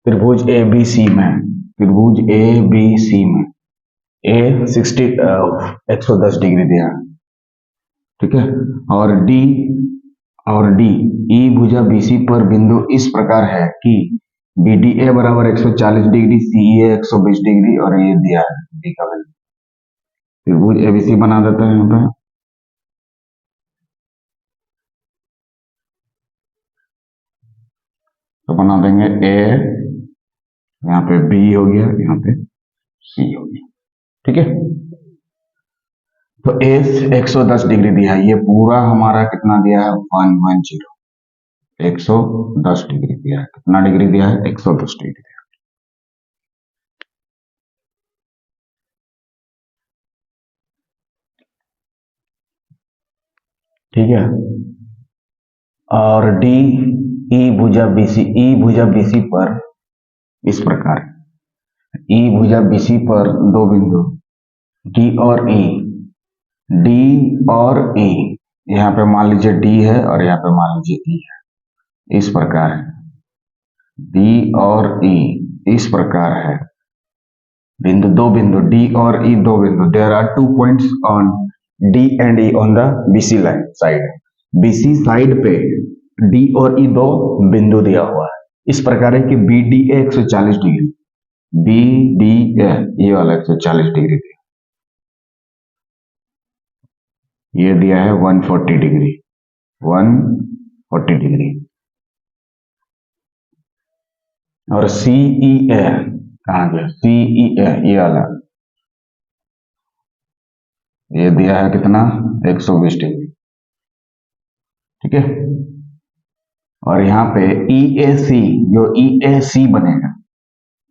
त्रिभुज A B C में, त्रिभुज ए बी सी में ए 110 डिग्री दिया है, ठीक है। और डी ई भुजा बीसी पर बिंदु इस प्रकार है कि बी डी ए बराबर 140 डिग्री, सी ए 120 डिग्री और ये दिया है डी का वैल्यू। त्रिभुज एबीसी बना देते हैं यहाँ पे, तो बना देंगे ए, यहाँ पे बी हो गया, यहाँ पे सी हो गया, ठीक है। तो ए 110 डिग्री दिया है, ये पूरा हमारा कितना दिया है 110, 110 डिग्री दिया है। कितना डिग्री दिया है 110 डिग्री दिया है। ठीक है। और डी ई भुजा बीसी पर इस प्रकार, ई भुजा बीसी पर दो बिंदु डी और ई, यहाँ पे मान लीजिए डी है और यहाँ पे मान लीजिए ई है, इस प्रकार है। डी और ई इस प्रकार है, दो बिंदु डी और ई, दो बिंदु, there are 2 points on D and E on the BC line side. BC side पे डी और ई दो बिंदु दिया हुआ है, इस प्रकार है कि B D A 140 degree, B D A ये वाला 140 डिग्री दिया, ये दिया है 140 डिग्री, 140 डिग्री। और सी ई ए कहाँ गया, सी ई ए ये वाला, ये दिया है कितना 120 डिग्री, ठीक है। और यहाँ पे ई ए सी, जो ई ए सी बनेगा,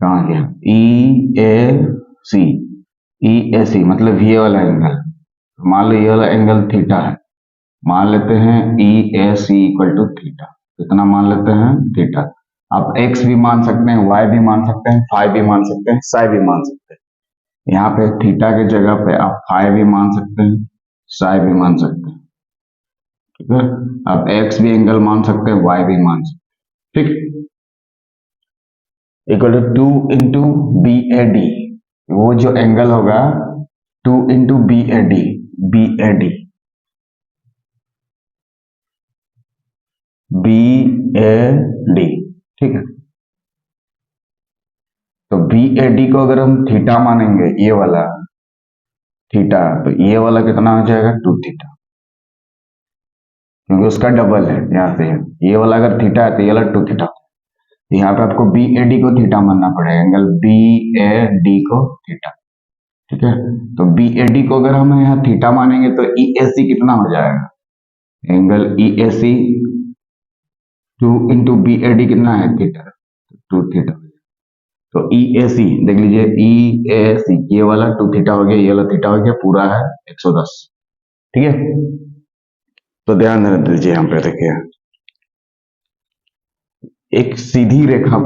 कहाँ गया ई ए सी मतलब ये वाला एंगल, मान लो ये वाला एंगल थीटा है, मान लेते हैं ई A C equal to theta, कितना मान लेते हैं थीटा। आप x भी मान सकते हैं, y भी मान सकते हैं, फाई भी मान सकते हैं, साई भी मान सकते हैं। यहाँ पे थीटा के जगह पे आप फाई भी मान सकते हैं, साई भी मान सकते हैं, ठीक है। आप x भी एंगल मान सकते हैं, y भी मान सकते हैं, ठीक। Equal to 2 into B A D, वो जो एंगल होगा 2 into B A D, B A D, B A D, ठीक है। तो बी ए डी को अगर हम थीटा मानेंगे, ये वाला थीटा, तो ये वाला कितना हो जाएगा 2 थीटा, क्योंकि उसका डबल है यहाँ से, ये वाला अगर थीटा है तो ये वाला 2 थीटा। यहाँ पे आपको बी ए डी को थीटा मानना पड़ेगा, एंगल बी ए डी को थीटा, ठीक है। तो बी ए डी को अगर हम यहाँ थीटा मानेंगे तो ई ए सी कितना हो जाएगा, angle E A C 2 into B A D कितना है थीटा, 2 थीटा। तो ई ए सी देख लीजिए, ई ए सी ये वाला 2 थीटा हो गया, ये वाला थीटा हो गया, पूरा है 110, ठीक है। तो ध्यान दीजिए यहाँ पे देखिए, एक सीधी रेखा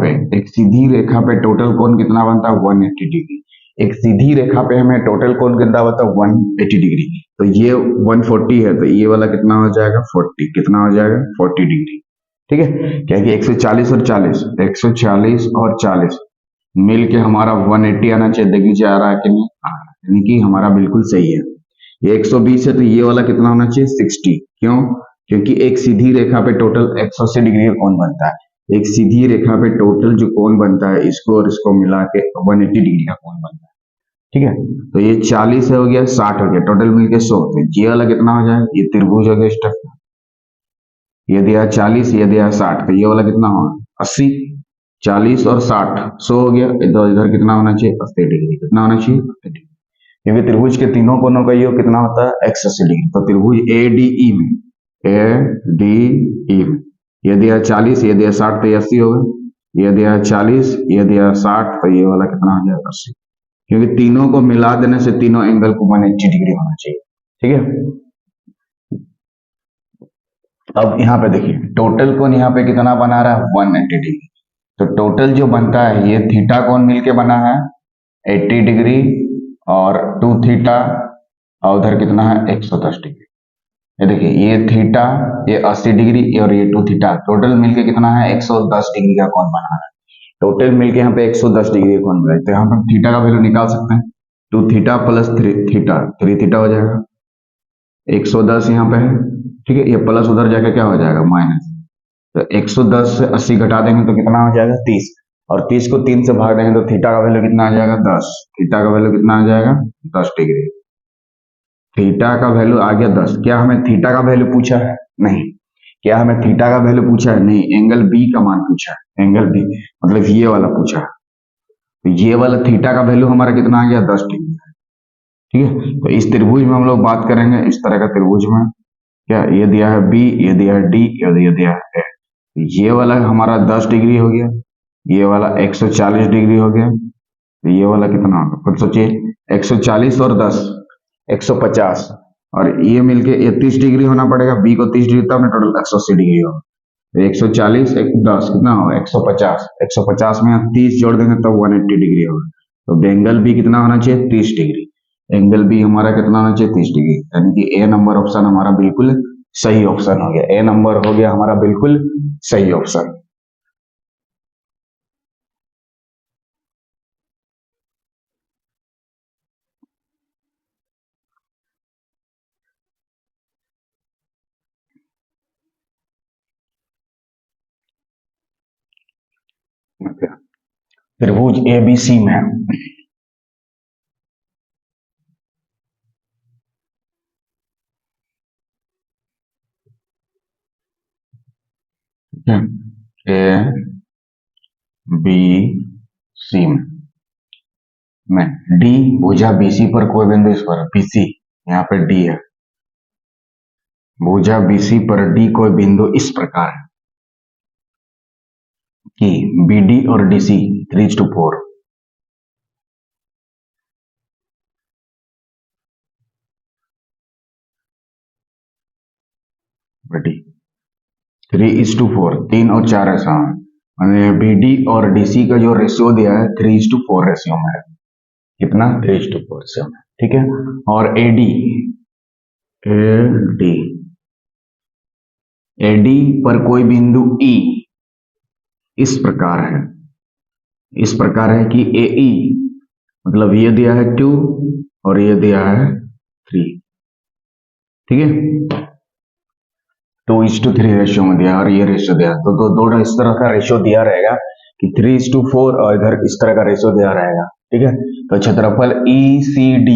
पे टोटल कोण कितना बनता है 180 डिग्री। एक सीधी रेखा पे हमें टोटल कोण कितना बनता है 180 डिग्री, तो ये 140 है, तो ये वाला कितना हो जाएगा 40, कितना हो जाएगा 40 डिग्री, ठीक है। क्या कि 140 और 40 मिल के हमारा 180 आना चाहिए, देख लीजिए आ रहा है कि नहीं आ रहा है, यानी कि हमारा बिल्कुल सही है। ये 120 है तो ये वाला कितना होना चाहिए 60, क्यों, क्योंकि एक सीधी रेखा पे टोटल 180 डिग्री का कोण बनता है। एक सीधी रेखा पे टोटल जो कोण बनता है, इसको और इसको मिला के 180 डिग्री का कोण बनता है, ठीक है। तो ये 40 हो गया, 60 हो गया, टोटल मिलके 100, तो ये वाला कितना हो जाएगा, ये त्रिभुज हो गया स्टेप, ये दिया 40, ये दिया 60, तो ये वाला कितना होगा 80, 40 और 60 100 हो गया, इधर कितना होना चाहिए 80 डिग्री, कितना होना चाहिए 80 डिग्री, क्योंकि त्रिभुज के तीनों कोणों का योग कितना होता है 180 डिग्री। तो त्रिभुज ए डी ई में ये दिया 40, ये दिया 60, तो 80 हो गया, ये दिया 40, ये दिया 60, तो ये वाला कितना हो जाएगा 80, क्योंकि तीनों को मिला देने से तीनों एंगल को 180 डिग्री होना चाहिए, ठीक है। अब यहाँ पे देखिए टोटल कोण यहाँ पे कितना बना रहा है 180 डिग्री, तो टोटल जो बनता है ये थीटा कोण मिलके बना है 80 डिग्री और 2 थीटा, और उधर कितना है 110 डिग्री। ये देखिए ये थीटा, ये 80 डिग्री और ये 2 थीटा, टोटल मिलके कितना है 110 डिग्री का कोण बना है। टोटल मिलके यहाँ पे 110 डिग्री कोण बना है। तो यहाँ पर थीटा का वैल्यू निकाल सकते हैं, 2 थीटा प्लस 3 थीटा, 3 थीटा हो जाएगा, 110 यहाँ पे है, ठीक है, ये प्लस उधर जाके क्या हो जाएगा माइनस। तो 110 से 80 घटा देंगे तो कितना हो जाएगा 30, और 30 को 3 से भाग देंगे तो थीटा का वैल्यू कितना आ जाएगा 10, थीटा का वैल्यू कितना आ जाएगा 10 डिग्री। थीटा का वैल्यू आ गया 10। क्या हमें थीटा का वैल्यू पूछा है? नहीं। क्या हमें थीटा का वैल्यू पूछा है? नहीं, एंगल बी का मान पूछा है, एंगल बी मतलब ये वाला पूछा है। तो ये वाला थीटा का वैल्यू हमारा कितना आ गया 10 डिग्री, ठीक है। तो इस त्रिभुज में हम लोग बात करेंगे, इस तरह का त्रिभुज में क्या ये दिया है बी, ये दिया है डी, ये दिया है ए। ये वाला हमारा 10 डिग्री हो गया, ये वाला 140 डिग्री हो गया, तो ये वाला कितना होगा खुद सोचिए, 140 और 10 150, और ये मिलके ये 30 डिग्री होना पड़ेगा, बी को 30 डिग्री तब ना टोटल 180 डिग्री होगा। तो 140 10 कितना होगा 150, 150 में 30 जोड़ देंगे तब 180 डिग्री होगा। तो एंगल बी कितना होना चाहिए 30 डिग्री, एंगल बी हमारा कितना होना चाहिए 30 डिग्री, यानी कि ए नंबर ऑप्शन हमारा बिल्कुल सही ऑप्शन हो गया, ए नंबर हो गया हमारा बिल्कुल सही ऑप्शन। त्रिभुज एबीसी में ए बी सी में डी भुजा बीसी पर कोई बिंदु इस पर बीसी, यहाँ पे डी है, भुजा बीसी पर डी कोई बिंदु इस प्रकार है कि बीडी और डीसी 3:4, बी 3:4, 3 और 4 ऐसा है, बीडी और डीसी का जो रेशियो दिया है 3:4 रेशियो में है, कितना 3:4 रेशियो में, ठीक है। और एडी एडी एडी पर कोई बिंदु ई इस प्रकार है, इस प्रकार है कि ए ई मतलब ये दिया है 2 और ये दिया है 3, ठीक है, 2:3 रेशियो में दिया और ये रेशियो दिया, तो दो इस तरह का रेशियो दिया रहेगा कि 3:4 और इधर इस तरह का रेशियो दिया रहेगा, ठीक है। तो क्षेत्रफल ECD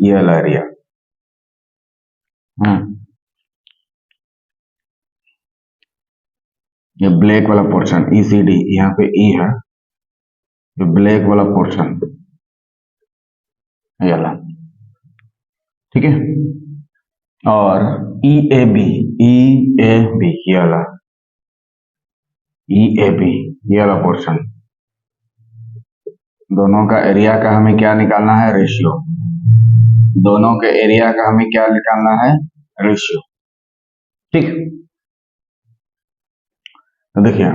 ये वाला एरिया, ये ब्लैक वाला पोर्शन ECD, यहाँ पे E है, ये ब्लैक वाला पोर्शन ये वाला, ठीक है। और EAB ये वाला EAB ये वाला पोर्शन, दोनों का एरिया का हमें क्या निकालना है रेशियो, दोनों के एरिया का हमें क्या निकालना है रेशियो, ठीक। तो देखिए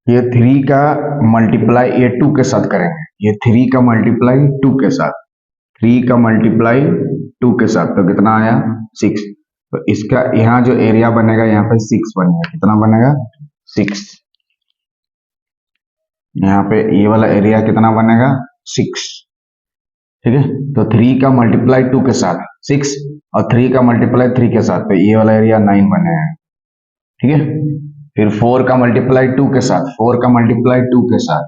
ये 3 का मल्टीप्लाई ये 2 के साथ करेंगे, ये 3 का मल्टीप्लाई 2 के साथ, 3 का मल्टीप्लाई 2 के साथ, तो कितना आया 6। तो इसका यहाँ जो एरिया बनेगा यहाँ पे 6 बनेगा, कितना बनेगा 6, यहाँ पे ये वाला एरिया कितना बनेगा 6, ठीक है। तो 3 का मल्टीप्लाई 2 के साथ 6 और 3 का मल्टीप्लाई 3 के साथ, तो ये वाला एरिया 9 बनेगा, ठीक है। फिर 4 का मल्टीप्लाई 2 के साथ, 4 का मल्टीप्लाई 2 के साथ,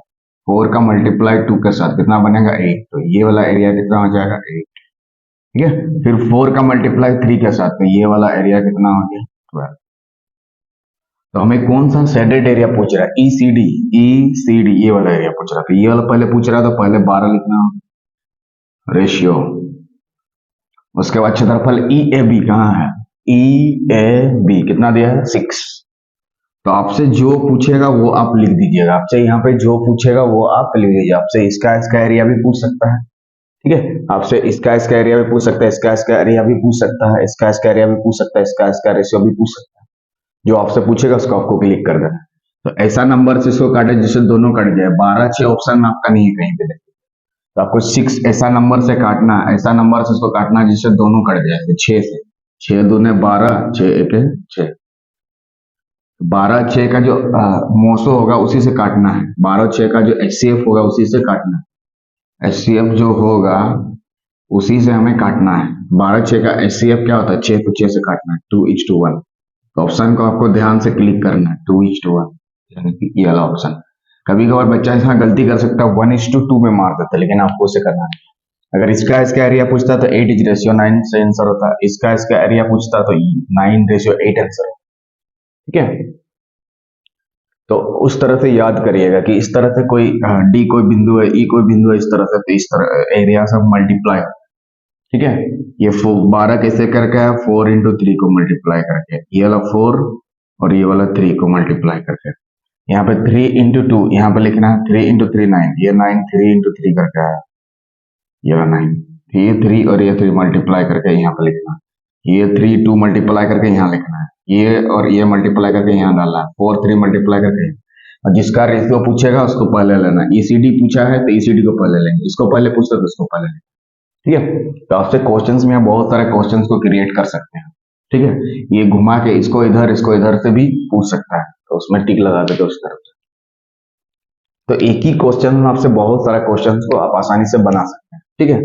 4 का मल्टीप्लाई 2 के साथ कितना बनेगा 8, तो ये वाला एरिया कितना हो जाएगा 8, ठीक है। फिर 4 का मल्टीप्लाई 3 के साथ, तो ये वाला एरिया कितना हो गया 12। तो हमें कौन सा शेडेड एरिया पूछ रहा है ECD ये वाला एरिया पूछ रहा है, तो ये वाला पहले पूछ रहा था, पहले 12 लिखना रेशियो, उसके बाद क्षेत्रफल EAB कहाँ है, EAB कितना दिया है 6। तो आपसे जो पूछेगा वो आप लिख दीजिएगा, आपसे यहाँ पे जो पूछेगा वो आप लिख दीजिए, आपसे इसका एरिया भी पूछ सकता है, ठीक है, आपसे इसका एरिया भी पूछ सकता है, इसका एरिया भी पूछ सकता है, इसका एरिया भी पूछ सकता है, इसका रेशियो भी पूछ सकता है, जो आपसे पूछेगा उसको आपको क्लिक कर देना। तो ऐसा नंबर से इसको काटे जिससे दोनों कट जाए, 12 ऑप्शन आपका नहीं है कहीं पे, तो आपको 6 ऐसा नंबर से काटना, ऐसा नंबर से इसको काटना जिससे दोनों कट जाए, 6 से, 6 दूने 12, 6 1 6, 12 6 का जो मोसो होगा उसी से काटना है, 12 6 का जो HCF होगा उसी से काटना है। HCF जो होगा उसी से हमें काटना है। 12 6 का HCF क्या होता है, 6 तो 6 से काटना है, 2:1। तो ऑप्शन को आपको ध्यान से क्लिक करना है, 2:1, यानी कि ये वाला ऑप्शन। कभी कभार बच्चा यहाँ गलती कर सकता है, 1:2 में मार देता है, लेकिन आपको उसे करना है। अगर इसका एरिया पूछता तो 8:9 से आंसर होता, इसका एरिया पूछता तो 9:8 आंसर होता। ठीक है, तो उस तरह से याद करिएगा कि इस तरह से कोई डी कोई बिंदु है, ई कोई बिंदु है, इस तरह से, तो इस तरह एरिया सब मल्टीप्लाई। ठीक है, ये 12 कैसे करके है, 4:3 को मल्टीप्लाई करके, ये वाला 4 और ये वाला 3 को मल्टीप्लाई करके। यहाँ पे 3:2, यहाँ पे लिखना है 3:3 9, ये 9 3:3 करके है, ये वाला 9, ये 3 और ये 3 मल्टीप्लाई करके यहाँ पे लिखना है, ये 3 2 मल्टीप्लाई करके यहाँ लिखना है, ये और ये मल्टीप्लाई करके यहाँ डालना है, 4 3 मल्टीप्लाई करके। और जिसका रेशियो पूछेगा उसको पहले लेना। ईसीडी पूछा है तो ईसीडी को पहले लेंगे, इसको पहले पूछता तो इसको पहले लेंगे। ठीक है, तो आपसे क्वेश्चंस में बहुत सारे क्वेश्चंस को क्रिएट कर सकते हैं। ठीक है, ये घुमा के इसको इधर से भी पूछ सकता है, तो उसमें टिक लगा देते उस तरफ से। तो एक ही क्वेश्चन में आपसे बहुत सारे क्वेश्चंस को आप आसानी से बना सकते हैं। ठीक है,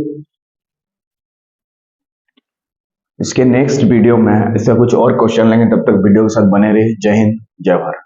इसके नेक्स्ट वीडियो में इसका कुछ और क्वेश्चन लेंगे, तब तक वीडियो के साथ बने रहिए। जय हिंद, जय भारत।